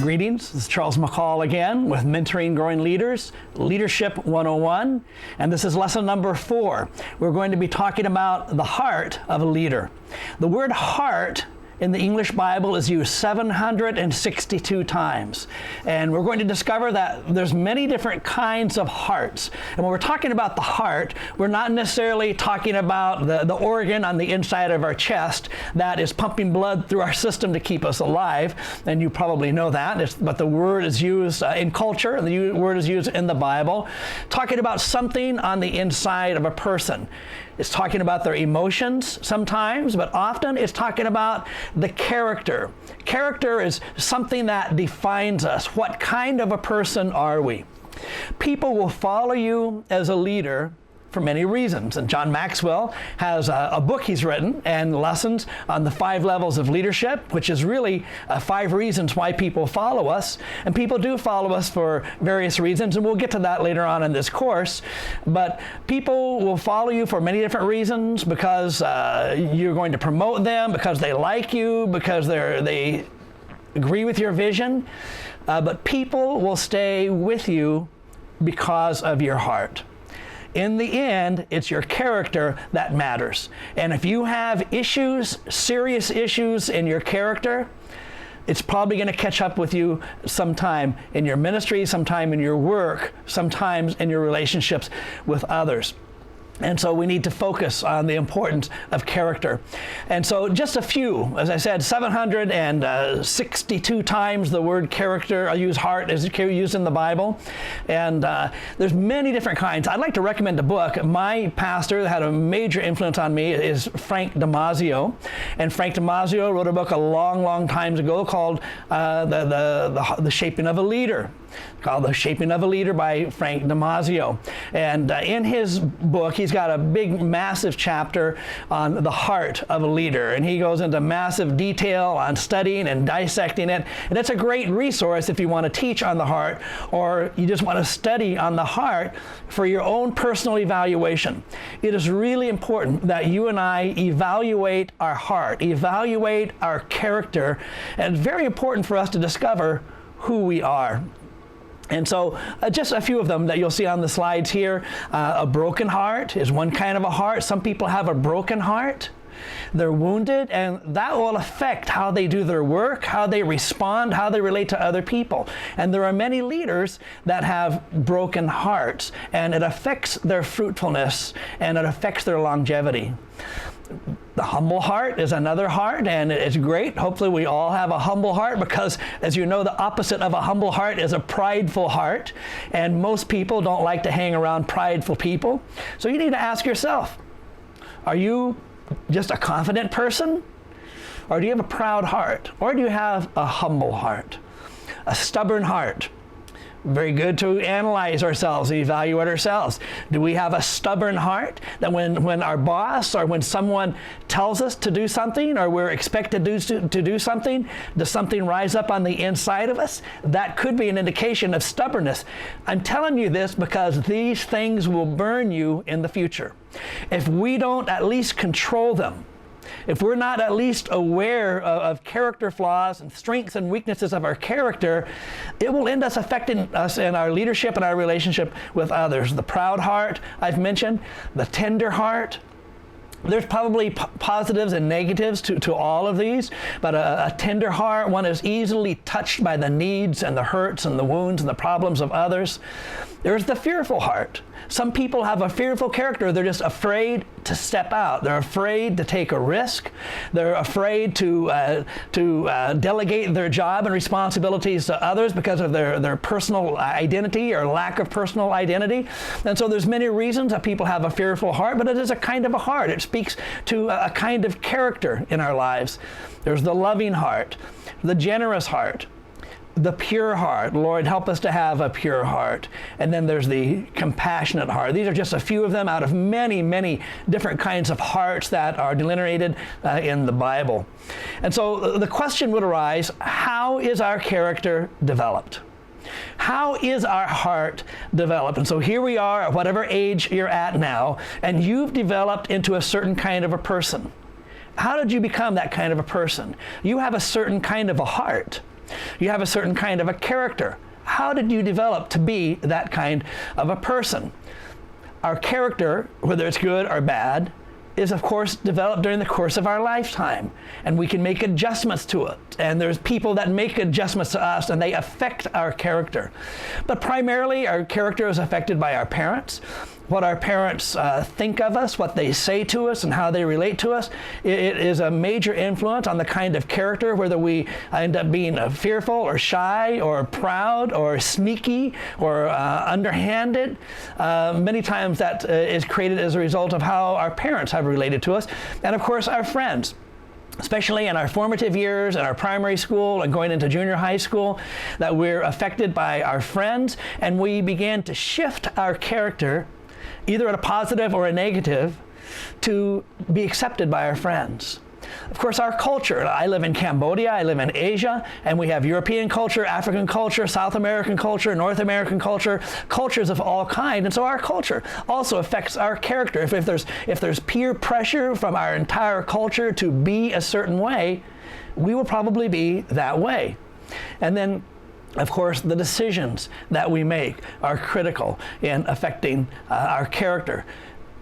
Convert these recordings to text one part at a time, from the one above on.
Greetings, this is Charles McCall again with Mentoring Growing Leaders, Leadership 101, and this is lesson number 4. We're going to be talking about the heart of a leader. The word heart in the English Bible is used 762 times. And we're going to discover that there's many different kinds of hearts. And when we're talking about the heart, we're not necessarily talking about the organ on the inside of our chest that is pumping blood through our system to keep us alive. And you probably know that, but the word is used in culture, and the word is used in the Bible, talking about something on the inside of a person. It's talking about their emotions sometimes, but often it's talking about the character. Character is something that defines us. What kind of a person are we? People will follow you as a leader for many reasons. And John Maxwell has a book he's written and lessons on the 5 levels of leadership, which is really 5 reasons why people follow us. And people do follow us for various reasons, and we'll get to that later on in this course. But people will follow you for many different reasons, because you're going to promote them, because they like you, because they agree with your vision. But people will stay with you because of your heart. In the end, it's your character that matters. And if you have issues, serious issues in your character, it's probably going to catch up with you sometime in your ministry, sometime in your work, sometimes in your relationships with others. And so we need to focus on the importance of character. And so just a few, as I said, 762 times the word character, I use heart, is used in the Bible. And there's many different kinds. I'd like to recommend a book. My pastor that had a major influence on me is Frank Damasio. And Frank Damasio wrote a book a long, long time ago called The Shaping of a Leader. Called The Shaping of a Leader by Frank Damasio. And in his book, he's got a big, massive chapter on the heart of a leader. And he goes into massive detail on studying and dissecting it. And it's a great resource if you want to teach on the heart, or you just want to study on the heart for your own personal evaluation. It is really important that you and I evaluate our heart, evaluate our character. And it's very important for us to discover who we are. And so just a few of them that you'll see on the slides here. A broken heart is one kind of a heart. Some people have a broken heart. They're wounded, and that will affect how they do their work, how they respond, how they relate to other people. And there are many leaders that have broken hearts, and it affects their fruitfulness, and it affects their longevity. The humble heart is another heart, and it's great. Hopefully we all have a humble heart, because as you know, the opposite of a humble heart is a prideful heart, and most people don't like to hang around prideful people. So you need to ask yourself, are you just a confident person? Or do you have a proud heart? Or do you have a humble heart? A stubborn heart. Very good to analyze ourselves, evaluate ourselves. Do we have a stubborn heart that when our boss or when someone tells us to do something, or we're expected to do something, does something rise up on the inside of us? That could be an indication of stubbornness. I'm telling you this because these things will burn you in the future. If we don't at least control them, if we're not at least aware of character flaws and strengths and weaknesses of our character, it will end up affecting us in our leadership and our relationship with others. The proud heart, I've mentioned, the tender heart. There's probably positives and negatives to all of these, but a tender heart, one is easily touched by the needs and the hurts and the wounds and the problems of others. There's the fearful heart. Some people have a fearful character. They're just afraid to step out. They're afraid to take a risk. They're afraid to delegate their job and responsibilities to others because of their personal identity or lack of personal identity. And so there's many reasons that people have a fearful heart, but it is a kind of a heart. It speaks to a kind of character in our lives. There's the loving heart, the generous heart, the pure heart. Lord, help us to have a pure heart. And then there's the compassionate heart. These are just a few of them out of many, many different kinds of hearts that are delineated in the Bible. And so the question would arise, how is our character developed? How is our heart developed? And so here we are at whatever age you're at now, and you've developed into a certain kind of a person. How did you become that kind of a person? You have a certain kind of a heart. You have a certain kind of a character. How did you develop to be that kind of a person? Our character, whether it's good or bad, is of course developed during the course of our lifetime, and we can make adjustments to it. And there's people that make adjustments to us and they affect our character. But primarily our character is affected by our parents. What our parents think of us, what they say to us, and how they relate to us, it is a major influence on the kind of character, whether we end up being fearful or shy or proud or sneaky or underhanded. Many times that is created as a result of how our parents have related to us, and of course our friends. Especially in our formative years, in our primary school and going into junior high school, that we're affected by our friends, and we begin to shift our character, either at a positive or a negative, to be accepted by our friends. Of course, our culture, I live in Cambodia, I live in Asia, and we have European culture, African culture, South American culture, North American culture, cultures of all kinds. And so our culture also affects our character. If there's peer pressure from our entire culture to be a certain way, we will probably be that way. And then, of course, the decisions that we make are critical in affecting our character.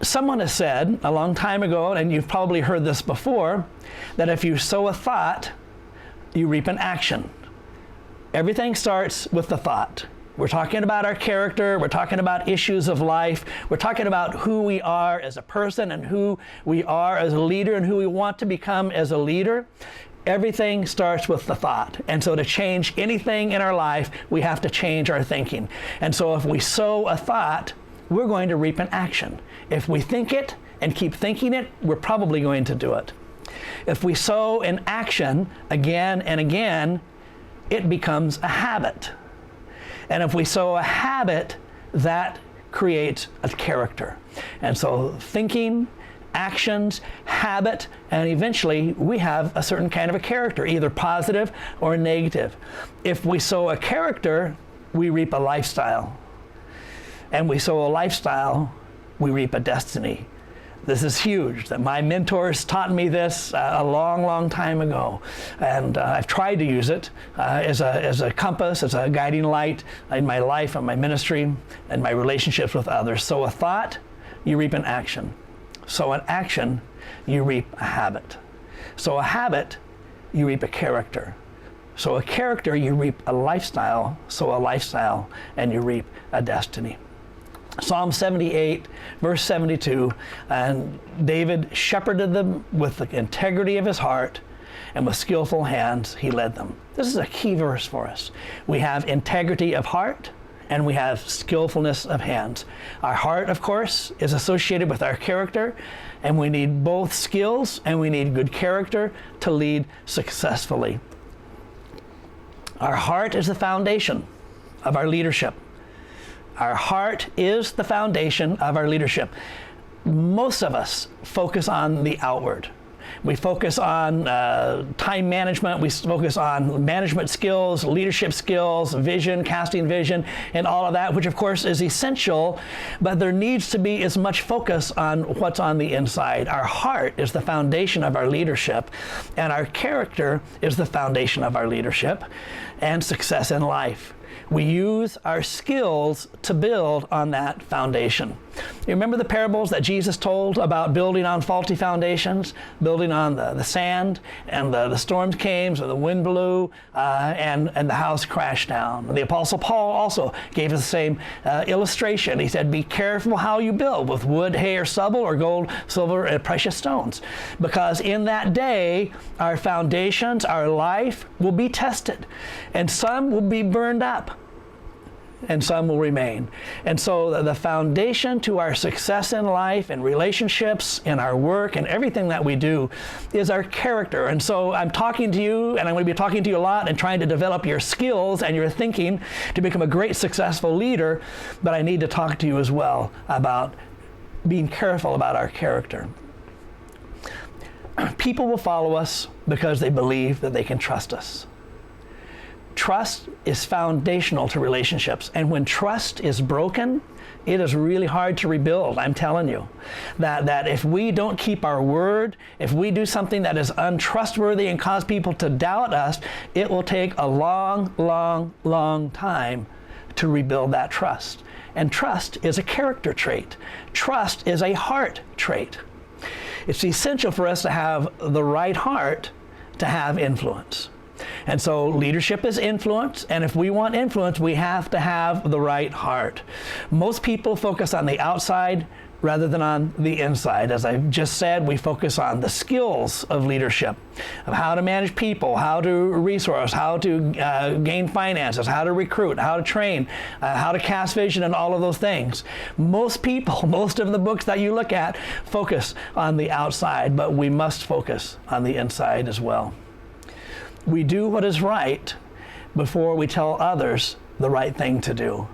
Someone has said a long time ago, and you've probably heard this before, that if you sow a thought, you reap an action. Everything starts with the thought. We're talking about our character, we're talking about issues of life, we're talking about who we are as a person and who we are as a leader and who we want to become as a leader. Everything starts with the thought. And so to change anything in our life, we have to change our thinking. And so if we sow a thought, we're going to reap an action. If we think it and keep thinking it, we're probably going to do it. If we sow an action again and again, it becomes a habit. And if we sow a habit, that creates a character. And so thinking, actions, habit, and eventually we have a certain kind of a character, either positive or negative. If we sow a character, we reap a lifestyle. And we sow a lifestyle, we reap a destiny. This is huge. That my mentors taught me this a long, long time ago. And I've tried to use it as a compass, as a guiding light in my life and my ministry and my relationships with others. Sow a thought, you reap an action. Sow an action, you reap a habit. Sow a habit, you reap a character. Sow a character, you reap a lifestyle. Sow a lifestyle, and you reap a destiny. Psalm 78, verse 72, and David shepherded them with the integrity of his heart, and with skillful hands he led them. This is a key verse for us. We have integrity of heart, and we have skillfulness of hands. Our heart, of course, is associated with our character, and we need both skills and we need good character to lead successfully. Our heart is the foundation of our leadership. Our heart is the foundation of our leadership. Most of us focus on the outward. We focus on time management, we focus on management skills, leadership skills, vision, casting vision, and all of that, which of course is essential, but there needs to be as much focus on what's on the inside. Our heart is the foundation of our leadership, and our character is the foundation of our leadership and success in life. We use our skills to build on that foundation. You remember the parables that Jesus told about building on faulty foundations, building on the sand, and the storms came, so the wind blew, and the house crashed down. The Apostle Paul also gave us the same illustration. He said, be careful how you build, with wood, hay, or stubble, or gold, silver, and precious stones. Because in that day, our foundations, our life will be tested, and some will be burned up, and some will remain. And so the foundation to our success in life and relationships, in our work, and everything that we do is our character. And so I'm talking to you, and I'm going to be talking to you a lot and trying to develop your skills and your thinking to become a great successful leader, but I need to talk to you as well about being careful about our character. People will follow us because they believe that they can trust us. trust is foundational to relationships. And when trust is broken, it is really hard to rebuild. I'm telling you that if we don't keep our word, if we do something that is untrustworthy and cause people to doubt us, it will take a long, long, long time to rebuild that trust. And trust is a character trait. Trust is a heart trait. It's essential for us to have the right heart to have influence. And so leadership is influence, and if we want influence, we have to have the right heart. Most people focus on the outside rather than on the inside. As I've just said, we focus on the skills of leadership, of how to manage people, how to resource, how to gain finances, how to recruit, how to train, how to cast vision, and all of those things. Most people, most of the books that you look at focus on the outside, but we must focus on the inside as well. We do what is right before we tell others the right thing to do.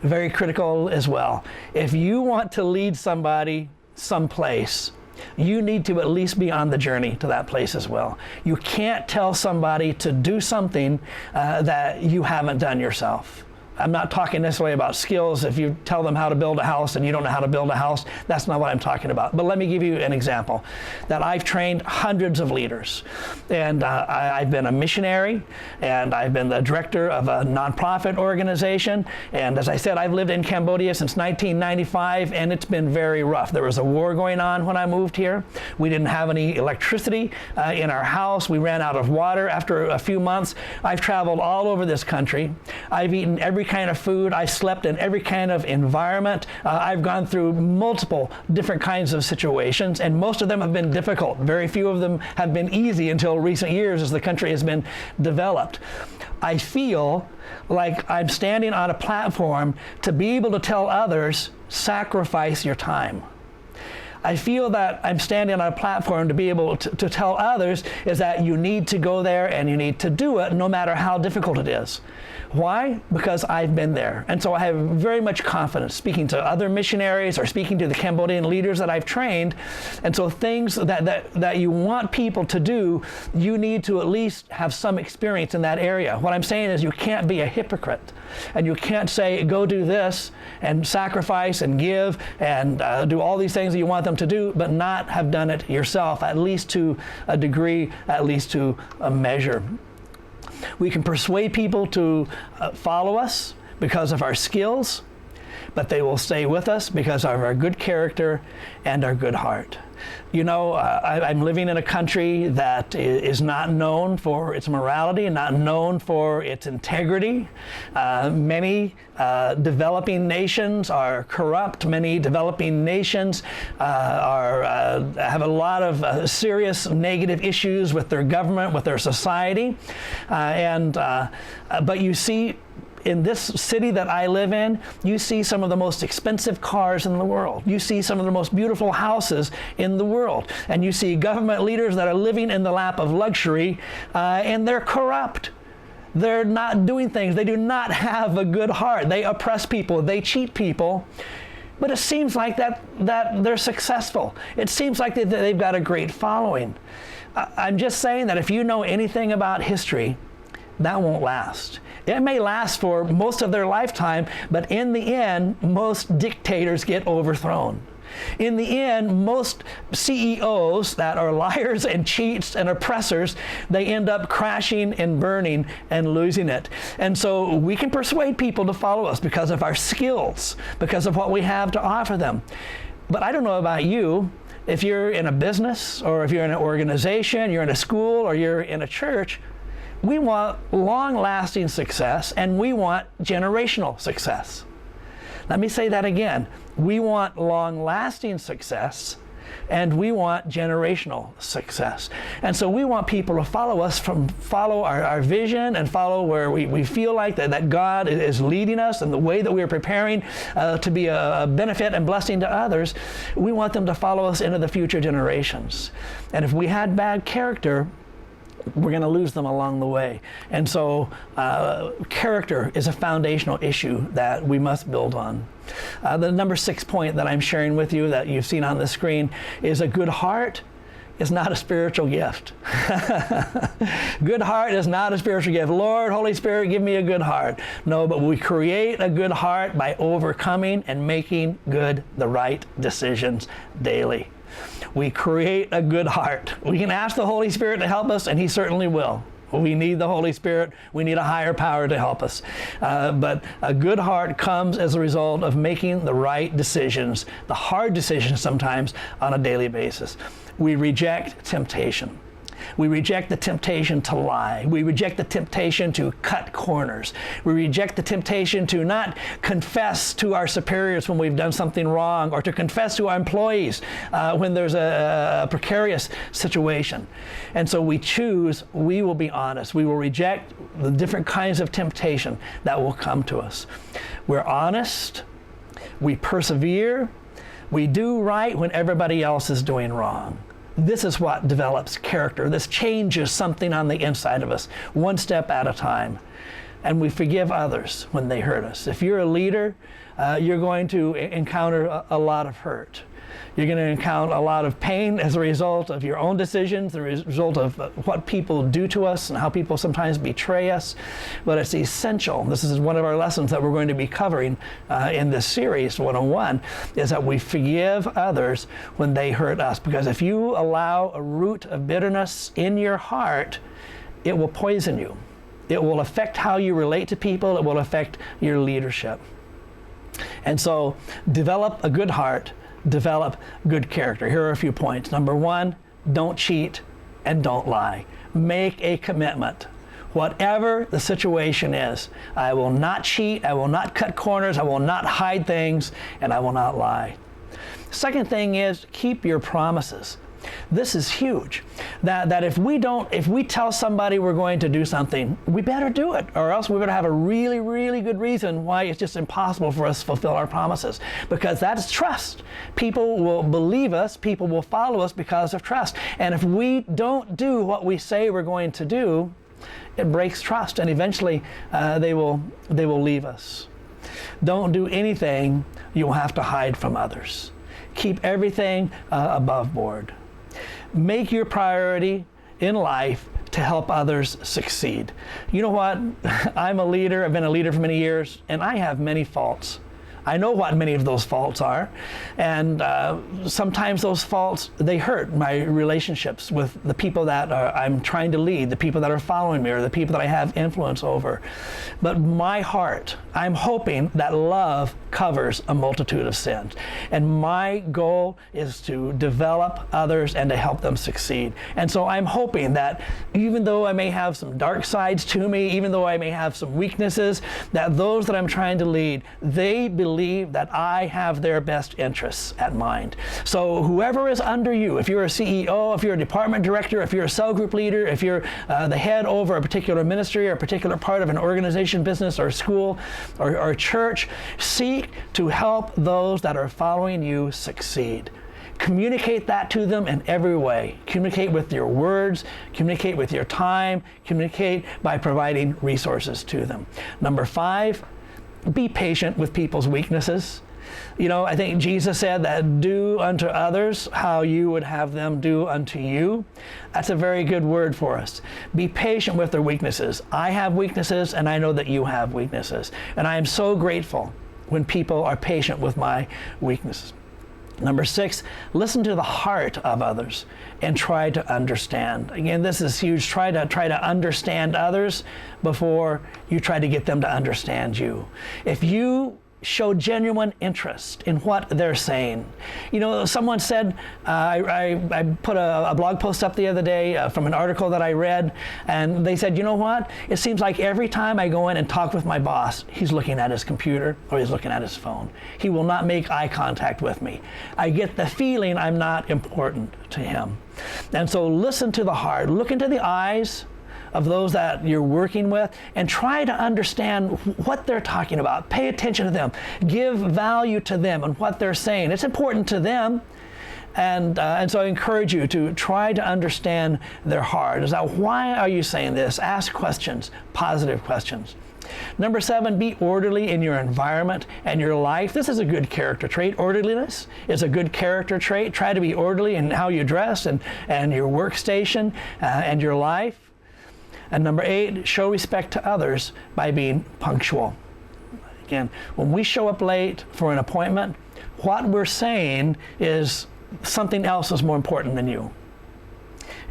Very critical as well. If you want to lead somebody someplace, you need to at least be on the journey to that place as well. You can't tell somebody to do something that you haven't done yourself. I'm not talking necessarily about skills. If you tell them how to build a house and you don't know how to build a house, that's not what I'm talking about. But let me give you an example that I've trained hundreds of leaders. And I've been a missionary, and I've been the director of a nonprofit organization. And as I said, I've lived in Cambodia since 1995, and it's been very rough. There was a war going on when I moved here. We didn't have any electricity in our house. We ran out of water after a few months. I've traveled all over this country. I've eaten every kind of food. I slept in every kind of environment. I've gone through multiple different kinds of situations, and most of them have been difficult. Very few of them have been easy until recent years as the country has been developed. I feel like I'm standing on a platform to be able to tell others, sacrifice your time. I feel that I'm standing on a platform to be able to tell others is that you need to go there and you need to do it no matter how difficult it is. Why? Because I've been there. And so I have very much confidence speaking to other missionaries or speaking to the Cambodian leaders that I've trained. And so things that you want people to do, you need to at least have some experience in that area. What I'm saying is you can't be a hypocrite. And you can't say, go do this and sacrifice and give and do all these things that you want them to do, but not have done it yourself, at least to a degree, at least to a measure. We can persuade people to follow us because of our skills, but they will stay with us because of our good character and our good heart. You know, I'm living in a country that is not known for its morality and not known for its integrity. Many developing nations are corrupt. Many developing nations have a lot of serious negative issues with their government, with their society. But you see, in this city that I live in, you see some of the most expensive cars in the world. You see some of the most beautiful houses in the world. And you see government leaders that are living in the lap of luxury, and they're corrupt. They're not doing things. They do not have a good heart. They oppress people. They cheat people. But it seems like that they're successful. It seems like they've got a great following. I'm just saying that if you know anything about history, that won't last. It may last for most of their lifetime, but in the end, most dictators get overthrown. In the end, most CEOs that are liars and cheats and oppressors, they end up crashing and burning and losing it. And so we can persuade people to follow us because of our skills, because of what we have to offer them. But I don't know about you. If you're in a business, or if you're in an organization, you're in a school, or you're in a church, we want long-lasting success, and we want generational success. Let me say that again. We want long-lasting success, and we want generational success. And so we want people to follow us, follow our vision, and follow where we feel like that God is leading us and the way that we are preparing to be a benefit and blessing to others. We want them to follow us into the future generations. And if we had bad character, we're going to lose them along the way. And so character is a foundational issue that we must build on. The number 6 point that I'm sharing with you that you've seen on the screen is a good heart is not a spiritual gift. Good heart is not a spiritual gift. Lord, Holy Spirit, give me a good heart. No, but we create a good heart by overcoming and making good the right decisions daily. We create a good heart. We can ask the Holy Spirit to help us, and He certainly will. We need the Holy Spirit. We need a higher power to help us. But a good heart comes as a result of making the right decisions, the hard decisions sometimes, on a daily basis. We reject temptation. We reject the temptation to lie. We reject the temptation to cut corners. We reject the temptation to not confess to our superiors when we've done something wrong, or to confess to our employees when there's a precarious situation. And so we will be honest. We will reject the different kinds of temptation that will come to us. We're honest. We persevere. We do right when everybody else is doing wrong. This is what develops character. This changes something on the inside of us, one step at a time. And we forgive others when they hurt us. If you're a leader, you're going to encounter a lot of hurt. You're going to encounter a lot of pain as a result of your own decisions, the result of what people do to us and how people sometimes betray us. But it's essential. This is one of our lessons that we're going to be covering in this series, 101, is that we forgive others when they hurt us. Because if you allow a root of bitterness in your heart, it will poison you. It will affect how you relate to people. It will affect your leadership. And so develop a good heart. Develop good character. Here are a few points. Number one, don't cheat and don't lie. Make a commitment. Whatever the situation is, I will not cheat, I will not cut corners, I will not hide things, and I will not lie. Second thing is, keep your promises. This is huge. That if we tell somebody we're going to do something, we better do it, or else we better have a really, really good reason why it's just impossible for us to fulfill our promises. Because that's trust. People will believe us, people will follow us because of trust. And if we don't do what we say we're going to do, it breaks trust, and eventually they will leave us. Don't do anything you'll have to hide from others. Keep everything above board. Make your priority in life to help others succeed. You know what? I'm a leader. I've been a leader for many years, and I have many faults. I know what many of those faults are, and sometimes those faults, they hurt my relationships with the people that I'm trying to lead, the people that are following me, or the people that I have influence over. But my heart, I'm hoping that love covers a multitude of sins. And my goal is to develop others and to help them succeed. And so I'm hoping that even though I may have some dark sides to me, even though I may have some weaknesses, that those that I'm trying to lead, they believe that I have their best interests at mind. So whoever is under you, if you're a CEO, if you're a department director, if you're a cell group leader, if you're the head over a particular ministry or a particular part of an organization, business, or school, or church, seek to help those that are following you succeed. Communicate that to them in every way. Communicate with your words, communicate with your time, communicate by providing resources to them. Number 5, be patient with people's weaknesses. You know, I think Jesus said that do unto others how you would have them do unto you. That's a very good word for us. Be patient with their weaknesses. I have weaknesses, and I know that you have weaknesses. And I am so grateful when people are patient with my weaknesses. Number 6, listen to the heart of others and try to understand. Again, this is huge. Try to understand others before you try to get them to understand you. If you show genuine interest in what they're saying. You know, someone said, I put a blog post up the other day from an article that I read, and they said, you know what? It seems like every time I go in and talk with my boss, he's looking at his computer or he's looking at his phone. He will not make eye contact with me. I get the feeling I'm not important to him. And so listen to the heart. Look into the eyes of those that you're working with and try to understand what they're talking about. Pay attention to them. Give value to them and what they're saying. It's important to them. And so I encourage you to try to understand their heart. Is that why are you saying this? Ask questions, positive questions. Number 7, be orderly in your environment and your life. This is a good character trait. Orderliness is a good character trait. Try to be orderly in how you dress and your workstation and your life. And number 8, show respect to others by being punctual. Again, when we show up late for an appointment, what we're saying is something else is more important than you.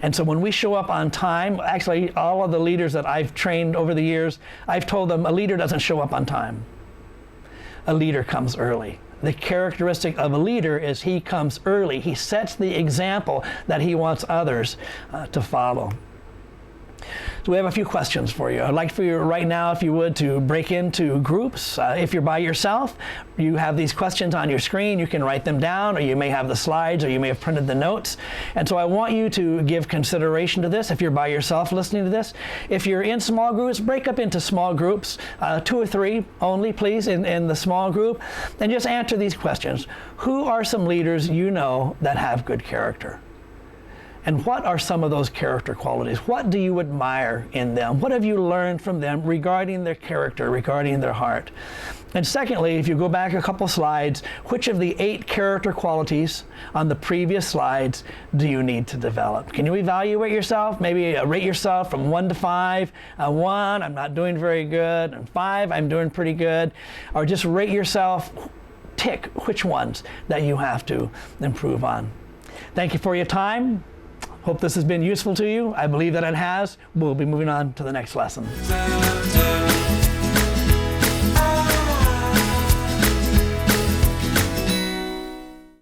And so when we show up on time, actually all of the leaders that I've trained over the years, I've told them a leader doesn't show up on time. A leader comes early. The characteristic of a leader is he comes early. He sets the example that he wants others to follow. So we have a few questions for you. I'd like for you right now, if you would, to break into groups. If you're by yourself, you have these questions on your screen. You can write them down, or you may have the slides, or you may have printed the notes. And so I want you to give consideration to this if you're by yourself listening to this. If you're in small groups, break up into small groups, 2 or 3 only, please, in the small group, and just answer these questions. Who are some leaders you know that have good character? And what are some of those character qualities? What do you admire in them? What have you learned from them regarding their character, regarding their heart? And secondly, if you go back a couple slides, which of the 8 character qualities on the previous slides do you need to develop? Can you evaluate yourself? Maybe rate yourself from 1 to 5. 1, I'm not doing very good. And 5, I'm doing pretty good. Or just rate yourself, tick which ones that you have to improve on. Thank you for your time. Hope this has been useful to you. I believe that it has. We'll be moving on to the next lesson.